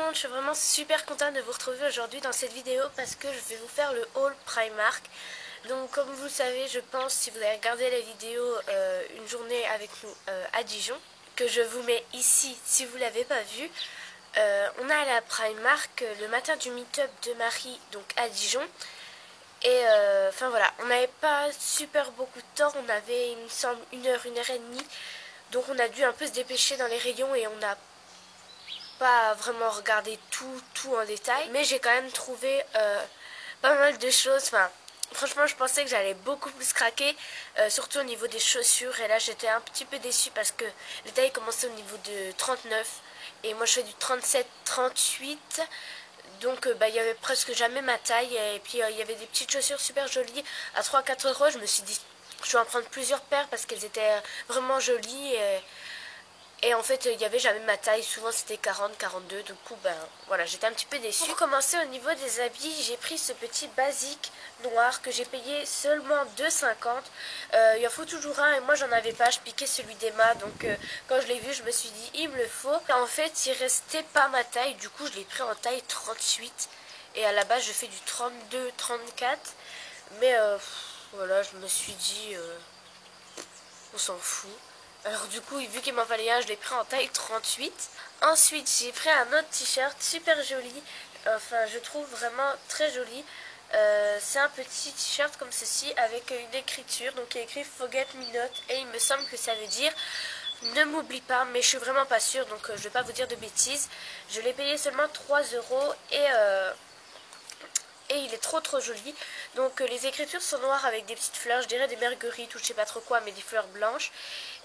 monde, je suis vraiment super contente de vous retrouver aujourd'hui dans cette vidéo parce que je vais vous faire le haul Primark. Donc comme vous le savez, je pense, si vous avez regardé la vidéo une journée avec nous à Dijon, que je vous mets ici si vous ne l'avez pas vu, on a à la Primark le matin du meet-up de Marie, donc à Dijon. Et enfin voilà, on n'avait pas super beaucoup de temps, on avait il me semble une heure et demie. Donc on a dû un peu se dépêcher dans les rayons et on n'a pas vraiment regardé tout en détail. Mais j'ai quand même trouvé pas mal de choses. Enfin, franchement, je pensais que j'allais beaucoup plus craquer, surtout au niveau des chaussures. Et là, j'étais un petit peu déçue parce que les tailles commençaient au niveau de 39. Et moi, je fais du 37-38. Donc, il y avait presque jamais ma taille. Et puis, il y avait des petites chaussures super jolies à 3-4 euros. Je me suis dit, je vais en prendre plusieurs paires parce qu'elles étaient vraiment jolies. Et en fait, il y avait jamais ma taille, souvent c'était 40-42, du coup, voilà, j'étais un petit peu déçue. Pour commencer, au niveau des habits, j'ai pris ce petit basique noir que j'ai payé seulement 2,50. Il en faut toujours un, et moi j'en avais pas, je piquais celui d'Emma, donc quand je l'ai vu, je me suis dit, il me le faut. En fait, il restait pas ma taille, du coup, je l'ai pris en taille 38, et à la base, je fais du 32-34, mais voilà, je me suis dit, on s'en fout. Alors du coup, vu qu'il m'en fallait un, je l'ai pris en taille 38. Ensuite, j'ai pris un autre t-shirt super joli. Enfin, je trouve vraiment très joli. C'est un petit t-shirt comme ceci avec une écriture. Donc il y a écrit Forget Me Not. Et il me semble que ça veut dire ne m'oublie pas. Mais je suis vraiment pas sûre. Donc je vais pas vous dire de bêtises. Je l'ai payé seulement 3 euros. Et il est trop joli. Donc les écritures sont noires avec des petites fleurs, je dirais des marguerites ou je sais pas trop quoi, mais des fleurs blanches.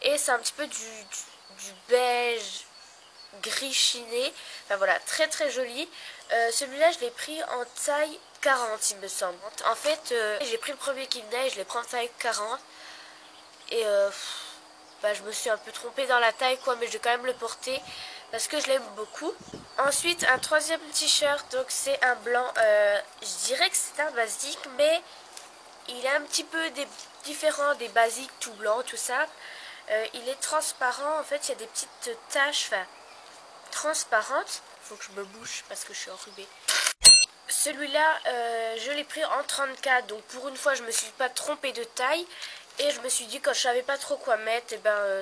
Et c'est un petit peu du beige gris chiné. Enfin voilà, très joli. Celui-là, je l'ai pris en taille 40, il me semble. En fait, j'ai pris le premier qui venait et je l'ai pris en taille 40. Et je me suis un peu trompée dans la taille, quoi, mais je vais quand même le porter parce que je l'aime beaucoup. Ensuite, un troisième t-shirt, donc c'est un blanc. Je dirais que c'est un basique, mais il est un petit peu différent des basiques tout blanc, tout ça. Il est transparent, en fait, il y a des petites taches transparentes. Faut que je me bouge parce que je suis enrhumée. Celui-là, je l'ai pris en 34, donc pour une fois, je me suis pas trompée de taille. Et je me suis dit, quand je savais pas trop quoi mettre,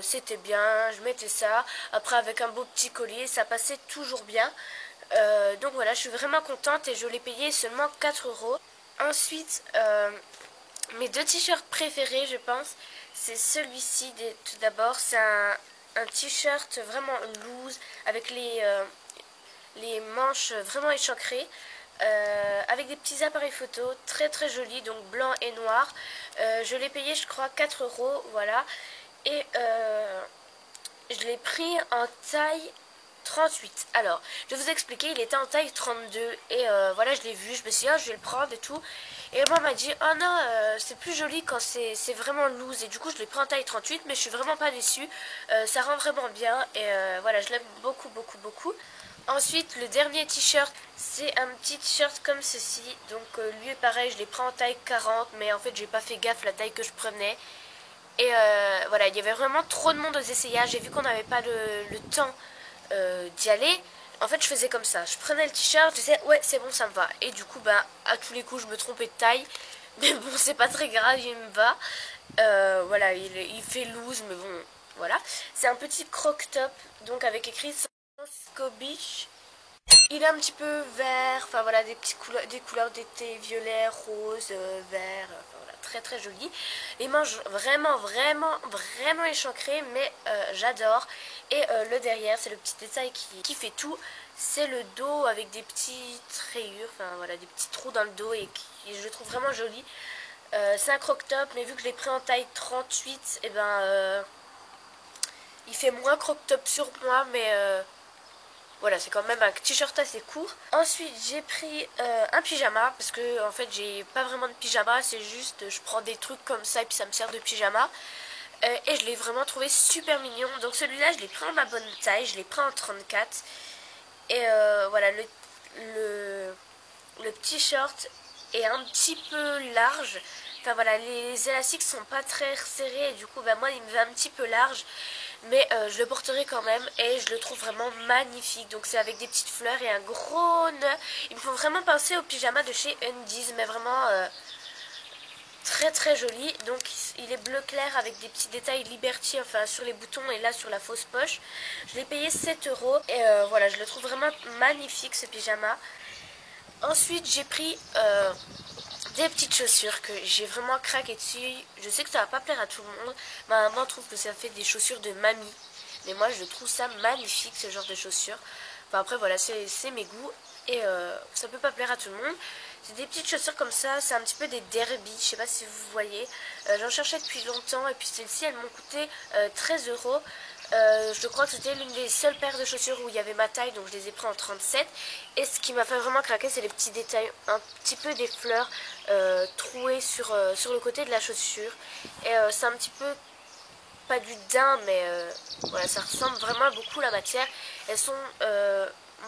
c'était bien, je mettais ça. Après, avec un beau petit collier, ça passait toujours bien. Donc voilà, je suis vraiment contente et je l'ai payé seulement 4 euros. Ensuite, mes deux t-shirts préférés, je pense, c'est celui-ci. Tout d'abord, c'est un t-shirt vraiment loose avec les manches vraiment échancrées. Avec des petits appareils photo très jolis, donc blanc et noir. Je l'ai payé, je crois, 4 euros, voilà. Et je l'ai pris en taille 38. Alors, je vais vous expliquer, il était en taille 32 et voilà, je l'ai vu, je me suis dit, oh, je vais le prendre et tout. Et moi m'a dit, oh non, c'est plus joli quand c'est vraiment loose. Et du coup, je l'ai pris en taille 38, mais je suis vraiment pas déçue. Ça rend vraiment bien et voilà, je l'aime beaucoup. Ensuite, le dernier t-shirt, c'est un petit t-shirt comme ceci. Donc lui, pareil, je l'ai pris en taille 40, mais en fait, j'ai pas fait gaffe la taille que je prenais. Et voilà, il y avait vraiment trop de monde aux essayages. J'ai vu qu'on n'avait pas le temps d'y aller. En fait, je faisais comme ça. Je prenais le t-shirt, je disais, ouais, c'est bon, ça me va. Et du coup, à tous les coups, je me trompais de taille. Mais bon, c'est pas très grave, il me va. Voilà, il fait loose, mais bon, voilà. C'est un petit croc-top, donc avec écrit San Francisco Beach. Il est un petit peu vert, enfin voilà, des couleurs d'été, violet, rose, vert, enfin, voilà, très joli. Les manches vraiment échancrées, mais j'adore. Et le derrière, c'est le petit détail qui fait tout. C'est le dos avec des petites rayures, enfin voilà, des petits trous dans le dos et je le trouve vraiment joli. C'est un croc-top, mais vu que je l'ai pris en taille 38, il fait moins croc-top sur moi, mais voilà, c'est quand même un t-shirt assez court. Ensuite, j'ai pris un pyjama, parce que en fait, j'ai pas vraiment de pyjama, c'est juste, je prends des trucs comme ça et puis ça me sert de pyjama. Et je l'ai vraiment trouvé super mignon. Donc celui-là, je l'ai pris en ma bonne taille, je l'ai pris en 34. Et voilà, le petit short est un petit peu large. Enfin voilà, les élastiques sont pas très serrés et du coup, moi, il me va un petit peu large. mais je le porterai quand même et je le trouve vraiment magnifique. Donc c'est avec des petites fleurs et un gros nœud. Il me faut vraiment penser au pyjama de chez Undies, mais vraiment très très joli. Donc il est bleu clair avec des petits détails Liberty, enfin sur les boutons et là sur la fausse poche. Je l'ai payé 7 euros et voilà, je le trouve vraiment magnifique ce pyjama. Ensuite j'ai pris des petites chaussures que j'ai vraiment craqué dessus. Je sais que ça va pas plaire à tout le monde. Ma maman trouve que ça fait des chaussures de mamie, mais moi je trouve ça magnifique ce genre de chaussures. Enfin après voilà, c'est mes goûts et ça peut pas plaire à tout le monde. C'est des petites chaussures comme ça, c'est un petit peu des derbies, je sais pas si vous voyez. J'en cherchais depuis longtemps et puis celles-ci elles m'ont coûté 13 euros. Je crois que c'était l'une des seules paires de chaussures où il y avait ma taille, donc je les ai pris en 37. Et ce qui m'a fait vraiment craquer, c'est les petits détails, un petit peu des fleurs trouées sur le côté de la chaussure. Et c'est un petit peu, pas du daim, mais voilà, ça ressemble vraiment beaucoup à la matière. Elles sont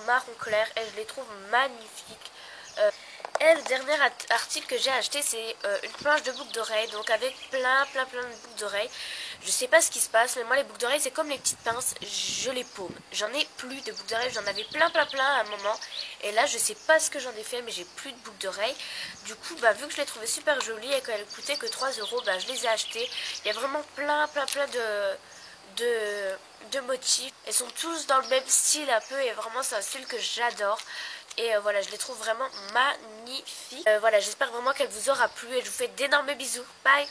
marron clair et je les trouve magnifiques. Et le dernier article que j'ai acheté, c'est une planche de boucles d'oreilles, donc avec plein de boucles d'oreilles. Je sais pas ce qui se passe, mais moi les boucles d'oreilles c'est comme les petites pinces, je les paume. J'en ai plus de boucles d'oreilles, j'en avais plein à un moment. Et là je sais pas ce que j'en ai fait, mais j'ai plus de boucles d'oreilles. Du coup, bah, vu que je les trouvais super jolies et qu'elles coûtaient que 3 euros, bah, je les ai achetées. Il y a vraiment plein de motifs. Elles sont tous dans le même style un peu et vraiment c'est un style que j'adore. Et voilà, je les trouve vraiment magnifiques. Voilà, j'espère vraiment qu'elle vous aura plu et je vous fais d'énormes bisous. Bye!